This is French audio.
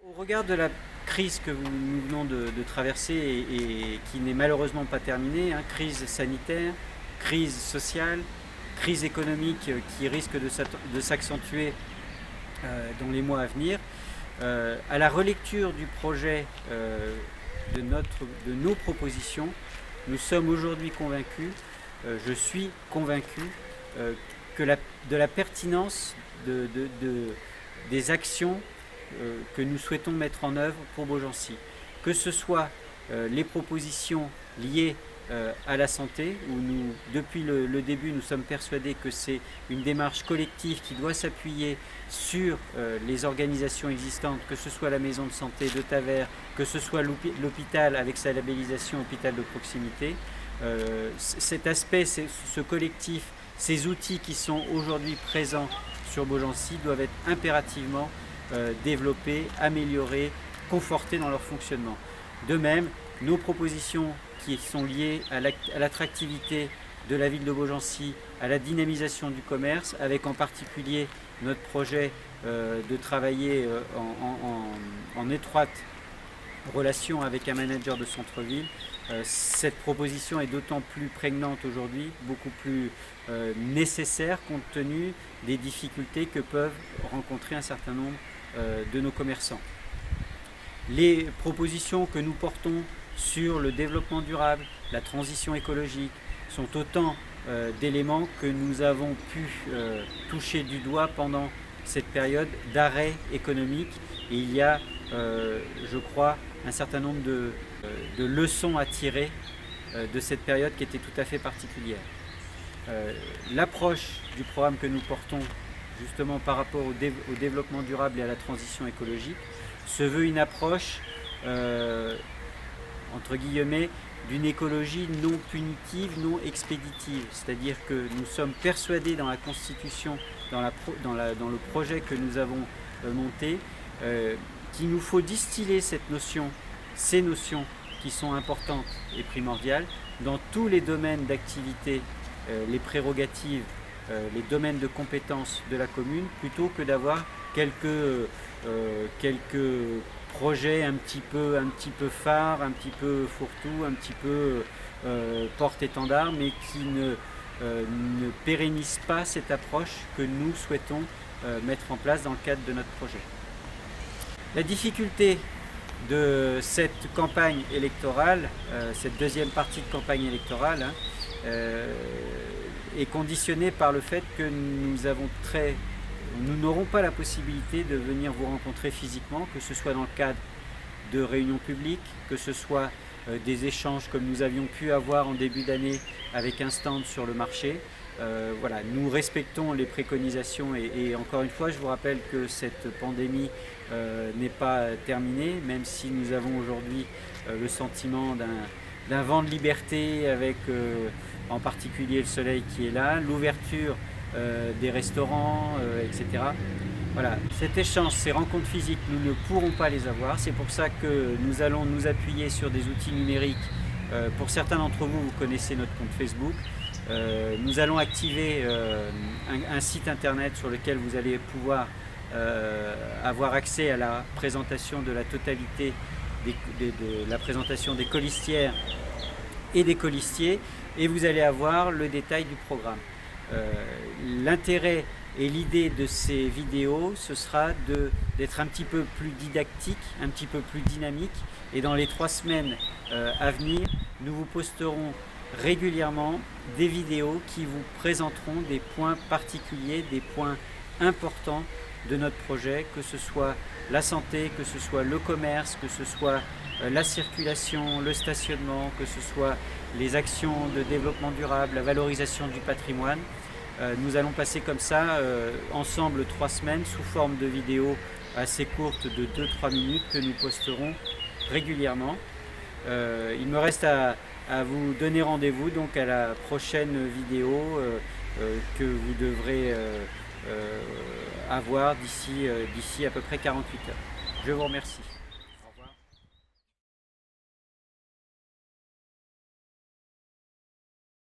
Au regard de la crise que nous venons de traverser et qui n'est malheureusement pas terminée, hein, crise sanitaire, crise sociale, crise économique qui risque de s'accentuer dans les mois à venir, à la relecture du projet de nos propositions, nous sommes aujourd'hui convaincus, je suis convaincu de la pertinence des actions que nous souhaitons mettre en œuvre pour Beaugency. Que ce soit les propositions liées à la santé, où depuis le début, nous sommes persuadés que c'est une démarche collective qui doit s'appuyer sur les organisations existantes, que ce soit la maison de santé de Tavers, que ce soit l'hôpital avec sa labellisation hôpital de proximité. Cet aspect, ce collectif, ces outils qui sont aujourd'hui présents sur Beaugency doivent être impérativement développés, améliorés, confortés dans leur fonctionnement. De même, nos propositions qui sont liées à l'attractivité de la ville de Beaugency, à la dynamisation du commerce, avec en particulier notre projet de travailler en étroite relation avec un manager de centre-ville. Cette proposition est d'autant plus prégnante aujourd'hui, beaucoup plus nécessaire compte tenu des difficultés que peuvent rencontrer un certain nombre de nos commerçants. Les propositions que nous portons sur le développement durable, la transition écologique, sont autant d'éléments que nous avons pu toucher du doigt pendant cette période d'arrêt économique. Et il y a, je crois, un certain nombre de leçons à tirer de cette période qui était tout à fait particulière. L'approche du programme que nous portons justement par rapport au développement durable et à la transition écologique se veut une approche entre guillemets d'une écologie non punitive, non expéditive. C'est-à-dire que nous sommes persuadés dans la Constitution, dans le projet que nous avons monté, qu'il nous faut distiller ces notions qui sont importantes et primordiales dans tous les domaines d'activité, les prérogatives, les domaines de compétences de la commune, plutôt que d'avoir quelques projets un petit peu phares, un petit peu fourre-tout, un petit peu porte-étendard, mais qui ne pérennisent pas cette approche que nous souhaitons mettre en place dans le cadre de notre projet. La difficulté de cette campagne électorale, cette deuxième partie de campagne électorale, est conditionnée par le fait que nous n'aurons pas la possibilité de venir vous rencontrer physiquement, que ce soit dans le cadre de réunions publiques, que ce soit des échanges comme nous avions pu avoir en début d'année avec un stand sur le marché. Voilà, nous respectons les préconisations et encore une fois, je vous rappelle que cette pandémie n'est pas terminée, même si nous avons aujourd'hui le sentiment d'un vent de liberté avec en particulier le soleil qui est là, l'ouverture des restaurants, etc. Voilà, cet échange, ces rencontres physiques, nous ne pourrons pas les avoir. C'est pour ça que nous allons nous appuyer sur des outils numériques. Pour certains d'entre vous, vous connaissez notre compte Facebook. Nous allons activer un site internet sur lequel vous allez pouvoir avoir accès à la présentation de la totalité de la présentation des colistières et des colistiers, et vous allez avoir le détail du programme. L'intérêt et l'idée de ces vidéos, ce sera d'être un petit peu plus didactique, un petit peu plus dynamique, et dans les 3 semaines à venir, nous vous posterons régulièrement des vidéos qui vous présenteront des points particuliers, des points importants de notre projet, que ce soit la santé, que ce soit le commerce, que ce soit la circulation, le stationnement, que ce soit les actions de développement durable, la valorisation du patrimoine. Nous allons passer comme ça ensemble 3 semaines sous forme de vidéos assez courtes de 2-3 minutes que nous posterons régulièrement. Il me reste à vous donner rendez-vous donc à la prochaine vidéo que vous devrez avoir d'ici à peu près 48 heures. Je vous remercie.